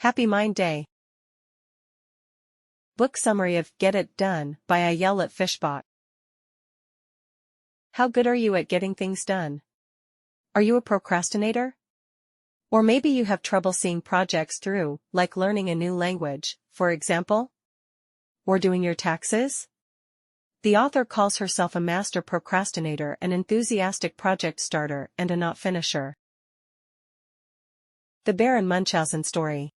Happy Mind Day! Book summary of Get It Done by Ayelet Fishbach. How good are you at getting things done? Are you a procrastinator? Or maybe you have trouble seeing projects through, like learning a new language, for example? Or doing your taxes? The author calls herself a master procrastinator, an enthusiastic project starter, and a not finisher. The Baron Munchausen story.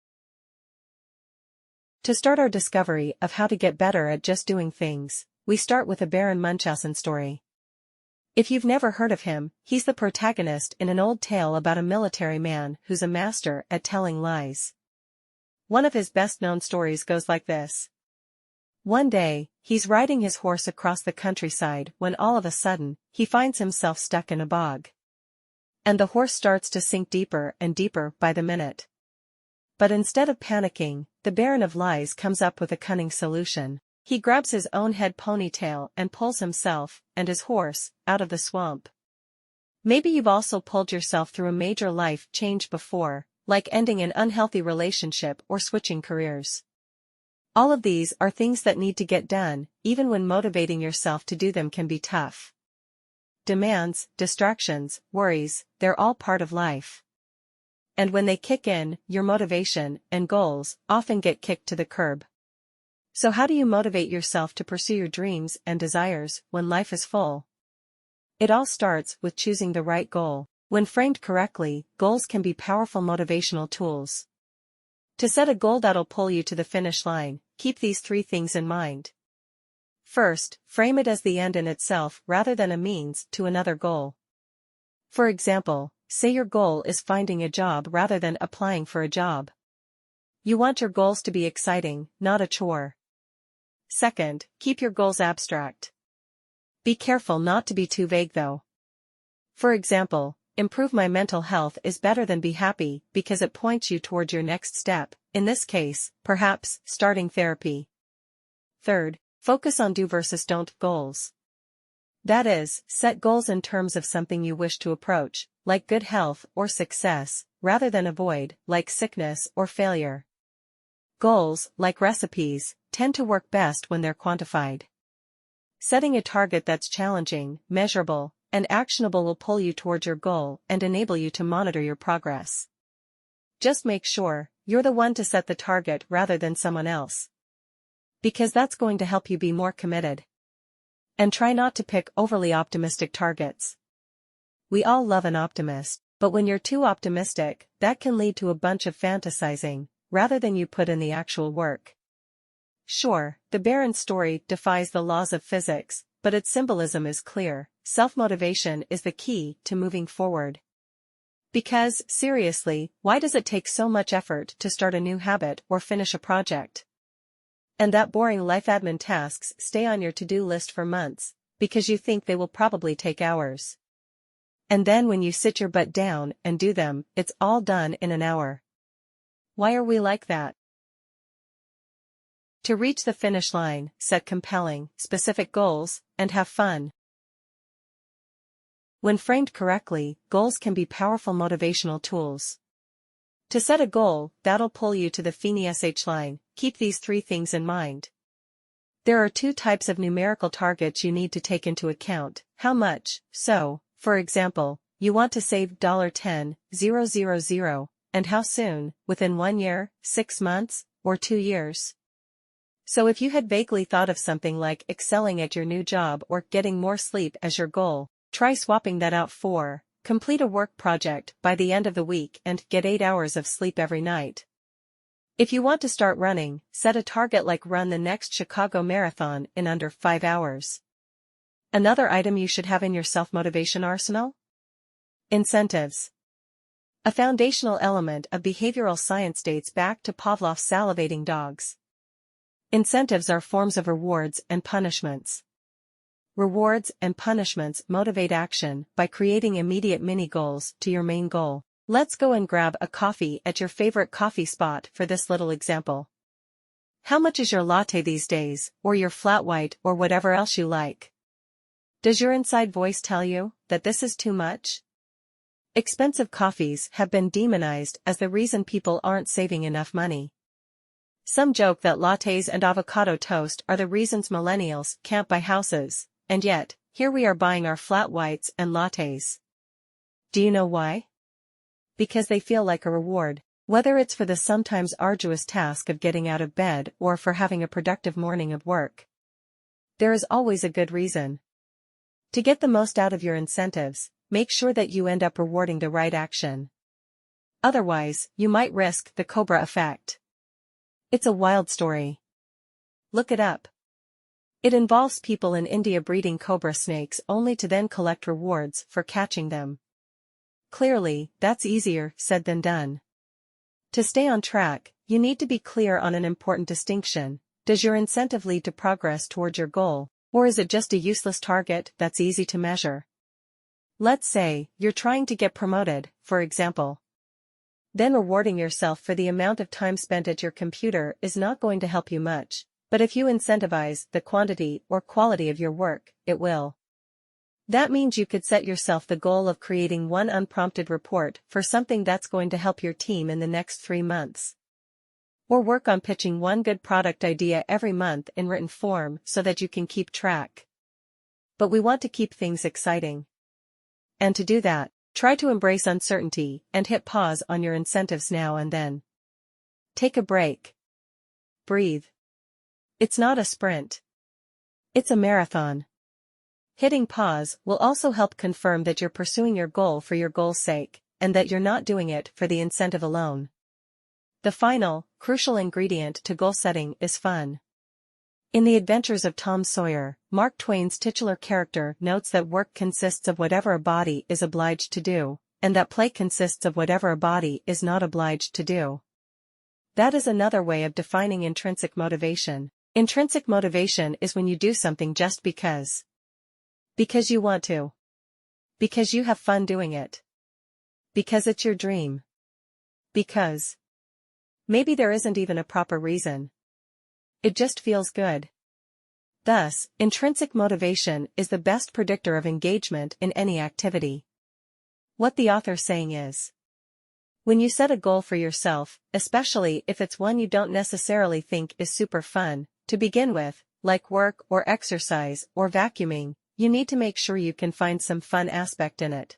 To start our discovery of how to get better at just doing things, we start with a Baron Munchausen story. If you've never heard of him, he's the protagonist in an old tale about a military man who's a master at telling lies. One of his best-known stories goes like this. One day, he's riding his horse across the countryside when all of a sudden, he finds himself stuck in a bog. And the horse starts to sink deeper and deeper by the minute. But instead of panicking, the Baron of Lies comes up with a cunning solution. He grabs his own head ponytail and pulls himself, and his horse, out of the swamp. Maybe you've also pulled yourself through a major life change before, like ending an unhealthy relationship or switching careers. All of these are things that need to get done, even when motivating yourself to do them can be tough. Demands, distractions, worries, they're all part of life. And when they kick in, your motivation and goals often get kicked to the curb. So how do you motivate yourself to pursue your dreams and desires when life is full? It all starts with choosing the right goal. When framed correctly, goals can be powerful motivational tools. To set a goal that'll pull you to the finish line, keep these 3 things in mind. First, frame it as the end in itself rather than a means to another goal. For example, say your goal is finding a job rather than applying for a job. You want your goals to be exciting, not a chore. Second, keep your goals abstract. Be careful not to be too vague though. For example, improve my mental health is better than be happy because it points you toward your next step, in this case, perhaps, starting therapy. Third, focus on do versus don't goals. That is, set goals in terms of something you wish to approach, like good health or success, rather than avoid, like sickness or failure. Goals, like recipes, tend to work best when they're quantified. Setting a target that's challenging, measurable, and actionable will pull you toward your goal and enable you to monitor your progress. Just make sure you're the one to set the target rather than someone else. Because that's going to help you be more committed. And try not to pick overly optimistic targets. We all love an optimist, but when you're too optimistic, that can lead to a bunch of fantasizing, rather than you put in the actual work. Sure, the Baron story defies the laws of physics, but its symbolism is clear. Self-motivation is the key to moving forward. Because, seriously, why does it take so much effort to start a new habit or finish a project? And that boring life admin tasks stay on your to-do list for months, because you think they will probably take hours. And then when you sit your butt down and do them, it's all done in an hour. Why are we like that? To reach the finish line, set compelling, specific goals, and have fun. When framed correctly, goals can be powerful motivational tools. To set a goal that'll pull you to the finish line, keep these 3 things in mind. There are 2 types of numerical targets you need to take into account. How much? So, for example, you want to save $10,000, and how soon, within 1 year, 6 months, or 2 years? So if you had vaguely thought of something like excelling at your new job or getting more sleep as your goal, try swapping that out for, complete a work project by the end of the week and get 8 hours of sleep every night. If you want to start running, set a target like run the next Chicago Marathon in under 5 hours. Another item you should have in your self-motivation arsenal? Incentives. A foundational element of behavioral science dates back to Pavlov's salivating dogs. Incentives are forms of rewards and punishments. Rewards and punishments motivate action by creating immediate mini-goals to your main goal. Let's go and grab a coffee at your favorite coffee spot for this little example. How much is your latte these days, or your flat white or whatever else you like? Does your inside voice tell you that this is too much? Expensive coffees have been demonized as the reason people aren't saving enough money. Some joke that lattes and avocado toast are the reasons millennials can't buy houses, and yet, here we are buying our flat whites and lattes. Do you know why? Because they feel like a reward, whether it's for the sometimes arduous task of getting out of bed or for having a productive morning of work. There is always a good reason. To get the most out of your incentives, make sure that you end up rewarding the right action. Otherwise, you might risk the Cobra effect. It's a wild story. Look it up. It involves people in India breeding cobra snakes only to then collect rewards for catching them. Clearly, that's easier said than done. To stay on track, you need to be clear on an important distinction. Does your incentive lead to progress towards your goal, or is it just a useless target that's easy to measure? Let's say you're trying to get promoted, for example. Then rewarding yourself for the amount of time spent at your computer is not going to help you much, but if you incentivize the quantity or quality of your work, it will. That means you could set yourself the goal of creating one unprompted report for something that's going to help your team in the next 3 months. Or work on pitching one good product idea every month in written form so that you can keep track. But we want to keep things exciting. And to do that, try to embrace uncertainty and hit pause on your incentives now and then. Take a break. Breathe. It's not a sprint. It's a marathon. Hitting pause will also help confirm that you're pursuing your goal for your goal's sake, and that you're not doing it for the incentive alone. The final, crucial ingredient to goal setting is fun. In The Adventures of Tom Sawyer, Mark Twain's titular character notes that work consists of whatever a body is obliged to do, and that play consists of whatever a body is not obliged to do. That is another way of defining intrinsic motivation. Intrinsic motivation is when you do something just because. Because you want to. Because you have fun doing it. Because it's your dream. Because. Maybe there isn't even a proper reason. It just feels good. Thus, intrinsic motivation is the best predictor of engagement in any activity. What the author's saying is, when you set a goal for yourself, especially if it's one you don't necessarily think is super fun, to begin with, like work or exercise or vacuuming, you need to make sure you can find some fun aspect in it.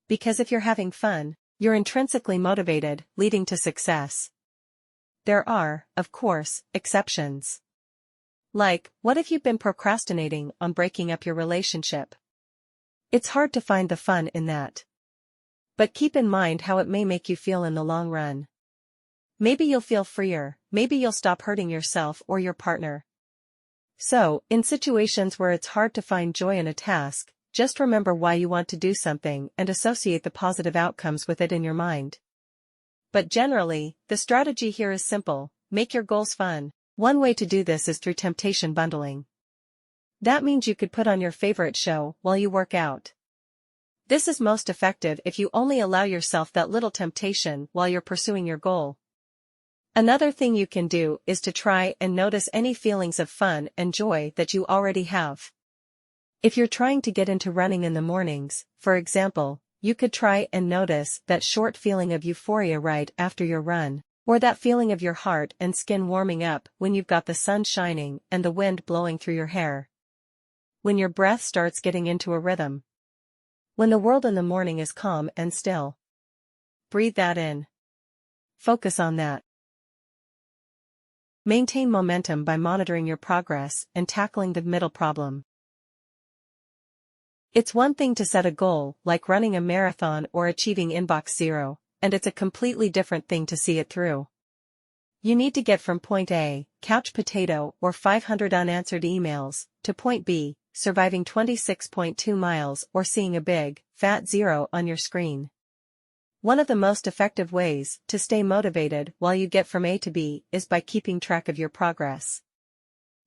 Because if you're having fun, you're intrinsically motivated, leading to success. There are, of course, exceptions. Like, what if you've been procrastinating on breaking up your relationship? It's hard to find the fun in that. But keep in mind how it may make you feel in the long run. Maybe you'll feel freer, maybe you'll stop hurting yourself or your partner. So, in situations where it's hard to find joy in a task, just remember why you want to do something and associate the positive outcomes with it in your mind. But generally, the strategy here is simple: make your goals fun. One way to do this is through temptation bundling. That means you could put on your favorite show while you work out. This is most effective if you only allow yourself that little temptation while you're pursuing your goal. Another thing you can do is to try and notice any feelings of fun and joy that you already have. If you're trying to get into running in the mornings, for example, you could try and notice that short feeling of euphoria right after your run, or that feeling of your heart and skin warming up when you've got the sun shining and the wind blowing through your hair. When your breath starts getting into a rhythm. When the world in the morning is calm and still. Breathe that in. Focus on that. Maintain momentum by monitoring your progress and tackling the middle problem. It's one thing to set a goal, like running a marathon or achieving inbox zero, and it's a completely different thing to see it through. You need to get from point A, couch potato or 500 unanswered emails, to point B, surviving 26.2 miles or seeing a big, fat zero on your screen. One of the most effective ways to stay motivated while you get from A to B is by keeping track of your progress.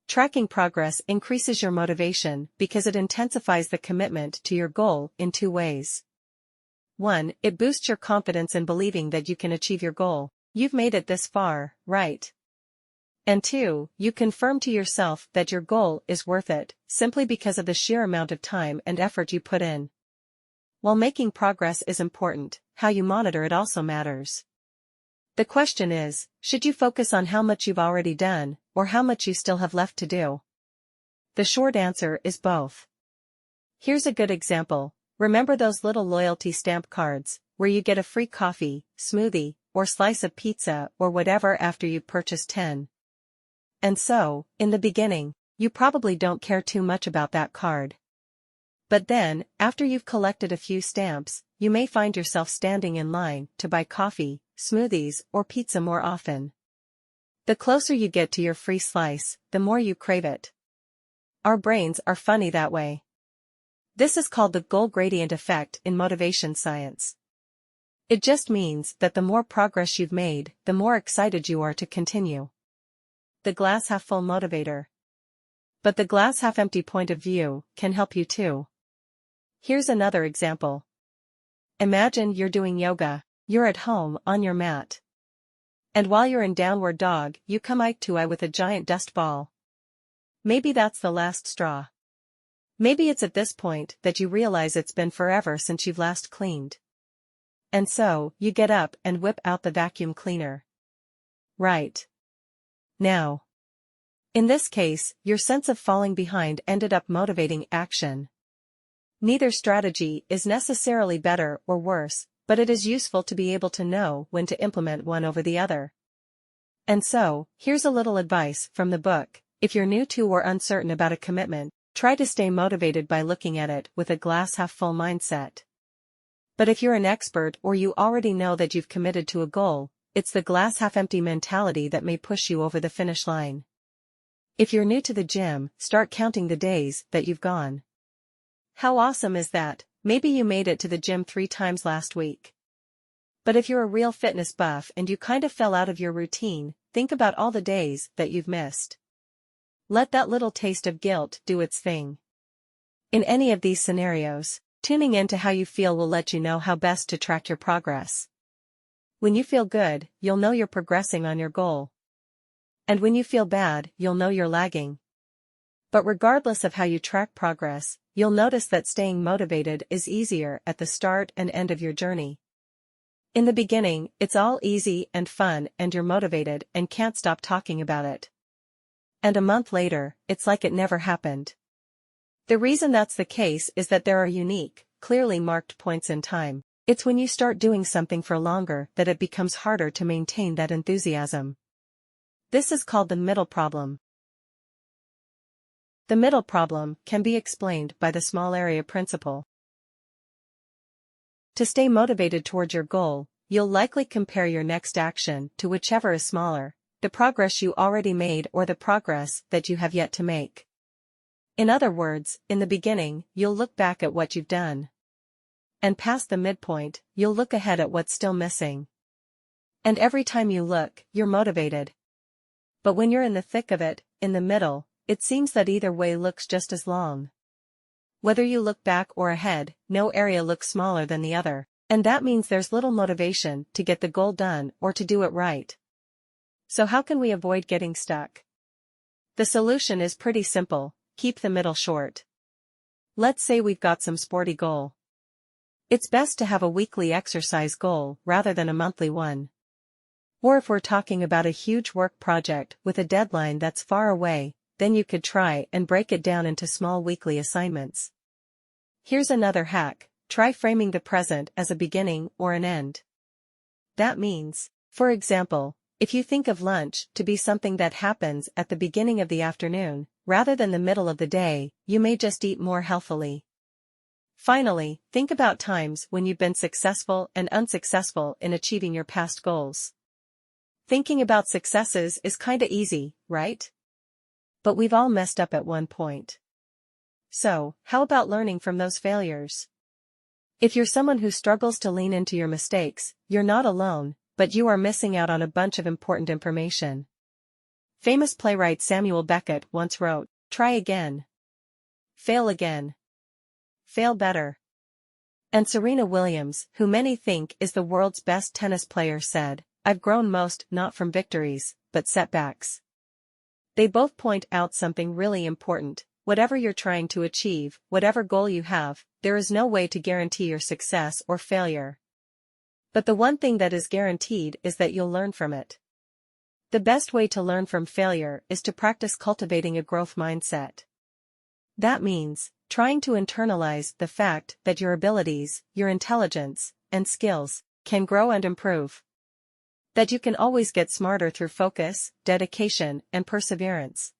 Tracking progress increases your motivation because it intensifies the commitment to your goal in 2 ways. 1. It boosts your confidence in believing that you can achieve your goal. You've made it this far, right? And 2. You confirm to yourself that your goal is worth it, simply because of the sheer amount of time and effort you put in. While making progress is important, how you monitor it also matters. The question is, should you focus on how much you've already done, or how much you still have left to do? The short answer is both. Here's a good example. Remember those little loyalty stamp cards, where you get a free coffee, smoothie, or slice of pizza or whatever after you've purchased 10? And so, in the beginning, you probably don't care too much about that card. But then, after you've collected a few stamps, you may find yourself standing in line to buy coffee, smoothies, or pizza more often. The closer you get to your free slice, the more you crave it. Our brains are funny that way. This is called the goal gradient effect in motivation science. It just means that the more progress you've made, the more excited you are to continue. The glass half full motivator. But the glass half empty point of view can help you too. Here's another example. Imagine you're doing yoga. You're at home on your mat. And while you're in downward dog, you come eye to eye with a giant dust ball. Maybe that's the last straw. Maybe it's at this point that you realize it's been forever since you've last cleaned. And so, you get up and whip out the vacuum cleaner. Right. Now. In this case, your sense of falling behind ended up motivating action. Neither strategy is necessarily better or worse, but it is useful to be able to know when to implement one over the other. And so, here's a little advice from the book. If you're new to or uncertain about a commitment, try to stay motivated by looking at it with a glass half full mindset. But if you're an expert or you already know that you've committed to a goal, it's the glass half empty mentality that may push you over the finish line. If you're new to the gym, start counting the days that you've gone. How awesome is that? Maybe you made it to the gym 3 times last week. But if you're a real fitness buff and you kind of fell out of your routine, think about all the days that you've missed. Let that little taste of guilt do its thing. In any of these scenarios, tuning into how you feel will let you know how best to track your progress. When you feel good, you'll know you're progressing on your goal. And when you feel bad, you'll know you're lagging. But regardless of how you track progress, you'll notice that staying motivated is easier at the start and end of your journey. In the beginning, it's all easy and fun and you're motivated and can't stop talking about it. And a month later, it's like it never happened. The reason that's the case is that there are unique, clearly marked points in time. It's when you start doing something for longer that it becomes harder to maintain that enthusiasm. This is called the middle problem. The middle problem can be explained by the small area principle. To stay motivated toward your goal, you'll likely compare your next action to whichever is smaller, the progress you already made or the progress that you have yet to make. In other words, in the beginning, you'll look back at what you've done. And past the midpoint, you'll look ahead at what's still missing. And every time you look, you're motivated. But when you're in the thick of it, in the middle, it seems that either way looks just as long. Whether you look back or ahead, no area looks smaller than the other, and that means there's little motivation to get the goal done or to do it right. So how can we avoid getting stuck? The solution is pretty simple: keep the middle short. Let's say we've got some sporty goal. It's best to have a weekly exercise goal rather than a monthly one. Or if we're talking about a huge work project with a deadline that's far away, then you could try and break it down into small weekly assignments. Here's another hack: try framing the present as a beginning or an end. That means, for example, if you think of lunch to be something that happens at the beginning of the afternoon, rather than the middle of the day, you may just eat more healthily. Finally, think about times when you've been successful and unsuccessful in achieving your past goals. Thinking about successes is kinda easy, right? But we've all messed up at one point. So, how about learning from those failures? If you're someone who struggles to lean into your mistakes, you're not alone, but you are missing out on a bunch of important information. Famous playwright Samuel Beckett once wrote, "Try again. Fail again. Fail better." And Serena Williams, who many think is the world's best tennis player, said, "I've grown most not from victories, but setbacks." They both point out something really important: whatever you're trying to achieve, whatever goal you have, there is no way to guarantee your success or failure. But the one thing that is guaranteed is that you'll learn from it. The best way to learn from failure is to practice cultivating a growth mindset. That means trying to internalize the fact that your abilities, your intelligence, and skills can grow and improve. That you can always get smarter through focus, dedication, and perseverance.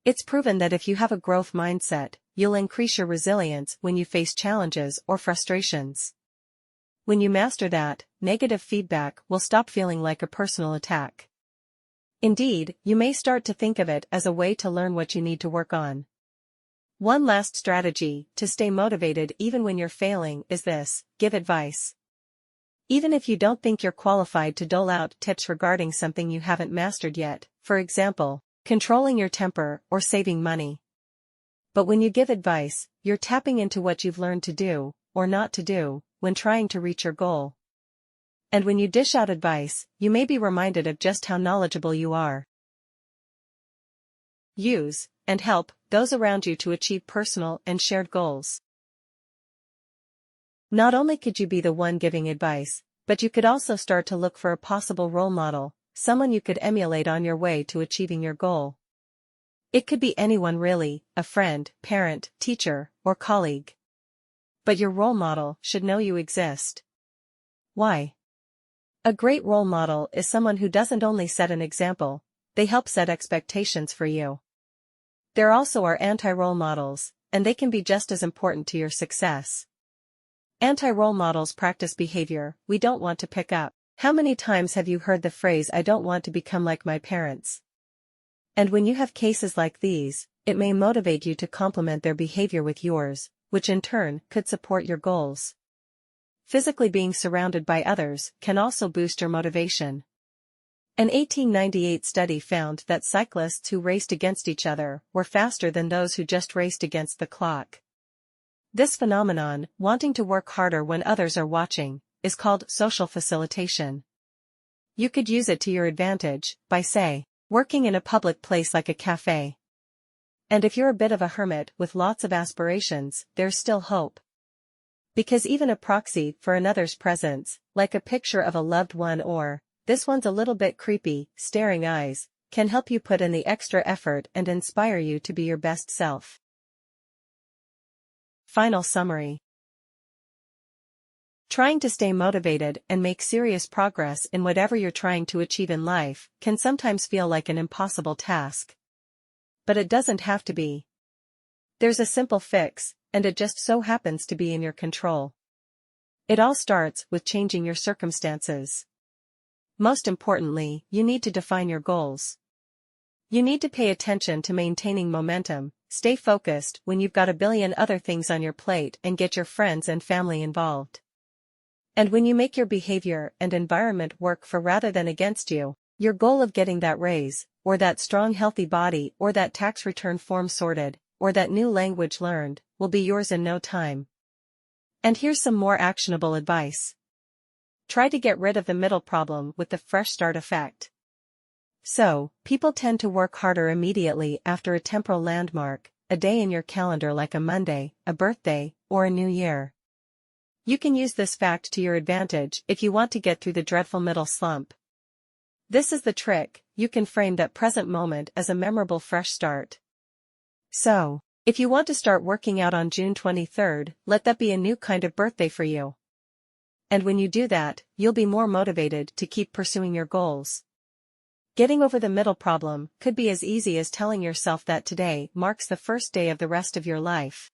It's proven that if you have a growth mindset, you'll increase your resilience when you face challenges or frustrations. When you master that, negative feedback will stop feeling like a personal attack. Indeed, you may start to think of it as a way to learn what you need to work on. One last strategy to stay motivated even when you're failing is this: give advice. Even if you don't think you're qualified to dole out tips regarding something you haven't mastered yet, for example, controlling your temper or saving money. But when you give advice, you're tapping into what you've learned to do, or not to do, when trying to reach your goal. And when you dish out advice, you may be reminded of just how knowledgeable you are. Use and help those around you to achieve personal and shared goals. Not only could you be the one giving advice, but you could also start to look for a possible role model, someone you could emulate on your way to achieving your goal. It could be anyone really, a friend, parent, teacher, or colleague. But your role model should know you exist. Why? A great role model is someone who doesn't only set an example, they help set expectations for you. There also are anti-role models, and they can be just as important to your success. Anti-role models practice behavior we don't want to pick up. How many times have you heard the phrase, "I don't want to become like my parents"? And when you have cases like these, it may motivate you to complement their behavior with yours, which in turn could support your goals. Physically being surrounded by others can also boost your motivation. An 1898 study found that cyclists who raced against each other were faster than those who just raced against the clock. This phenomenon, wanting to work harder when others are watching, is called social facilitation. You could use it to your advantage by, say, working in a public place like a cafe. And if you're a bit of a hermit with lots of aspirations, there's still hope. Because even a proxy for another's presence, like a picture of a loved one or, "This one's a little bit creepy," staring eyes, can help you put in the extra effort and inspire you to be your best self. Final summary. Trying to stay motivated and make serious progress in whatever you're trying to achieve in life can sometimes feel like an impossible task. But it doesn't have to be. There's a simple fix, and it just so happens to be in your control. It all starts with changing your circumstances. Most importantly, you need to define your goals. You need to pay attention to maintaining momentum, stay focused when you've got a billion other things on your plate, and get your friends and family involved. And when you make your behavior and environment work for rather than against you, your goal of getting that raise, or that strong healthy body, or that tax return form sorted, or that new language learned, will be yours in no time. And here's some more actionable advice. Try to get rid of the middle problem with the fresh start effect. So, people tend to work harder immediately after a temporal landmark, a day in your calendar like a Monday, a birthday, or a new year. You can use this fact to your advantage if you want to get through the dreadful middle slump. This is the trick: you can frame that present moment as a memorable fresh start. So, if you want to start working out on June 23rd, let that be a new kind of birthday for you. And when you do that, you'll be more motivated to keep pursuing your goals. Getting over the middle problem could be as easy as telling yourself that today marks the first day of the rest of your life.